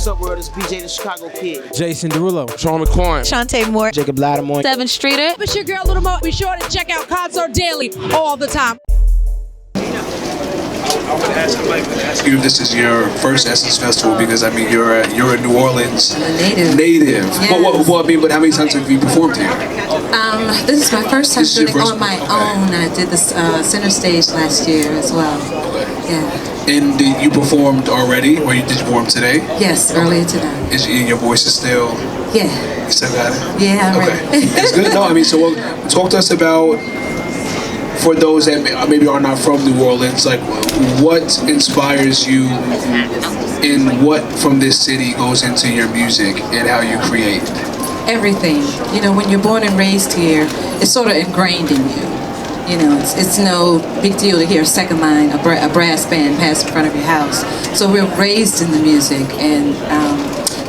What's up, world? It's BJ the Chicago Kid. Jason Derulo. Sean McCoy. Shantae Moore. Jacob Lattimore. 7th Streeter. It's your girl Little Mo. Be sure to check out Concert Daily all the time. I would ask you if this is your first Essence Festival, because I mean you're a New Orleans native. Yes. But how many times have you performed here? This is my first time This is your doing it first on my one, okay. own. I did this center stage last year as well. Yeah. And you performed already, or did you perform today? Yes, earlier today. Your voice is still? Yeah. You still got it? Yeah, I'm okay. ready. It's good. No, I mean, so talk to us about, for those that maybe are not from New Orleans, like what inspires you and what from this city goes into your music and how you create? Everything. You know, when you're born and raised here, it's sort of ingrained in you. You know, it's no big deal to hear a second line, a brass band pass in front of your house. So we're raised in the music, and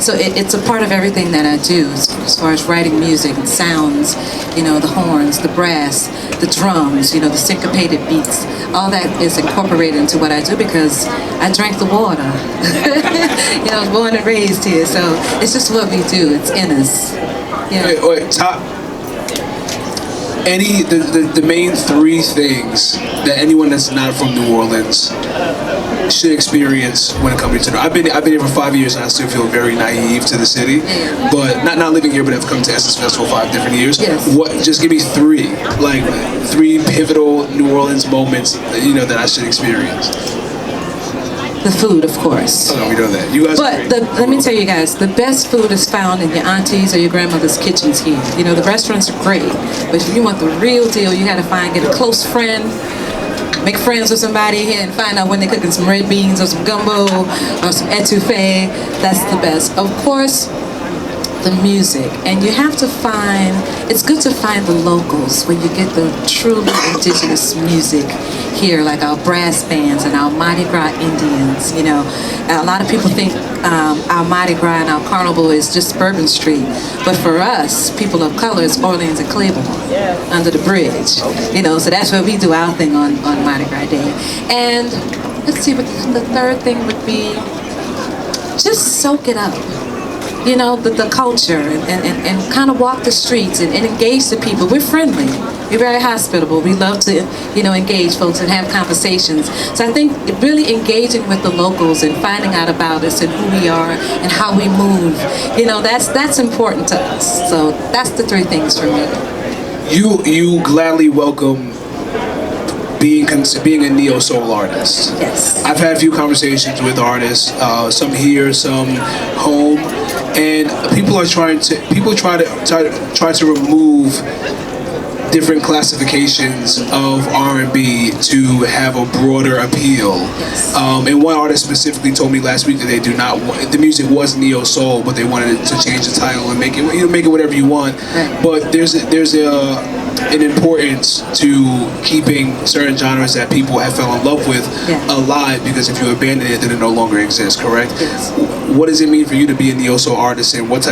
so it's a part of everything that I do, as far as writing music and sounds, you know, the horns, the brass, the drums, you know, the syncopated beats. All that is incorporated into what I do because I drank the water. You know, I was born and raised here, so it's just what we do. It's in us. Yeah. Wait, the main three things that anyone that's not from New Orleans should experience when it comes to I've been here for 5 years and I still feel very naive to the city, but not living here, but I've come to Essence Festival 5 different years. Yes. What? Just give me three pivotal New Orleans moments, you know, that I should experience. The food, of course. Oh, no, we know that. You guys. But let me tell you guys, the best food is found in your auntie's or your grandmother's kitchens here. You know, the restaurants are great, but if you want the real deal, you got to get a close friend, make friends with somebody here, and find out when they're cooking some red beans or some gumbo or some etouffee. That's the best. Of course, the music, and you have to it's good to find the locals when you get the truly indigenous music here, like our brass bands and our Mardi Gras Indians. You know, a lot of people think our Mardi Gras and our carnival is just Bourbon Street, but for us, people of color, it's Orleans and Claiborne, under the bridge. You know, so that's where we do our thing on Mardi Gras Day. And let's see, what the third thing would be, just soak it up. You know, the culture, and kind of walk the streets and engage the people. We're friendly. We're very hospitable. We love to, you know, engage folks and have conversations. So I think really engaging with the locals and finding out about us and who we are and how we move, you know, that's important to us. So that's the three things for me. You gladly welcome being a neo-soul artist. Yes. I've had a few conversations with artists, some here, some home, and people try to remove different classifications of R&B to have a broader appeal. Yes. And one artist specifically told me last week that they do not want, the music was neo-soul, but they wanted to change the title and make it whatever you want. Right. But there's an importance to keeping certain genres that people have fell in love with alive, because if you abandon it, then it no longer exists, correct? Yes. What does it mean for you to be a neo-soul artist, and what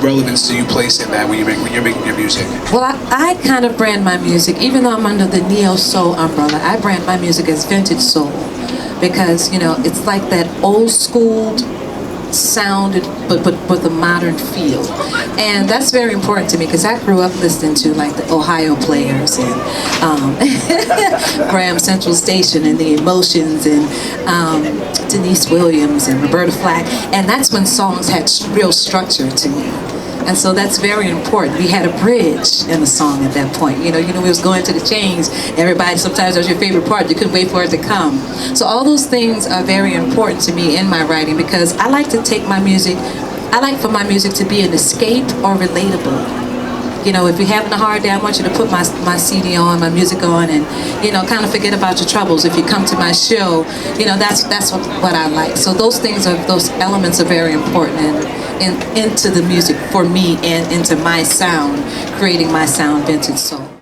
relevance do you place in that when you're making your music? Well, I kind of brand my music, even though I'm under the neo-soul umbrella, I brand my music as vintage soul, because, you know, it's like that old school sound, but with a modern feel, and that's very important to me because I grew up listening to like the Ohio Players and Graham Central Station and the Emotions and Denise Williams and Roberta Flack, and that's when songs had real structure to me. And so that's very important. We had a bridge in the song at that point. You know, we was going to the change. Everybody, sometimes that was your favorite part. You couldn't wait for it to come. So all those things are very important to me in my writing because I like to take my music, I like for my music to be an escape or relatable. You know, if you're having a hard day, I want you to put my CD on, my music on, and, you know, kind of forget about your troubles. If you come to my show, you know, that's what I like. So those elements are very important into the music for me and into my sound, creating my sound, vintage soul.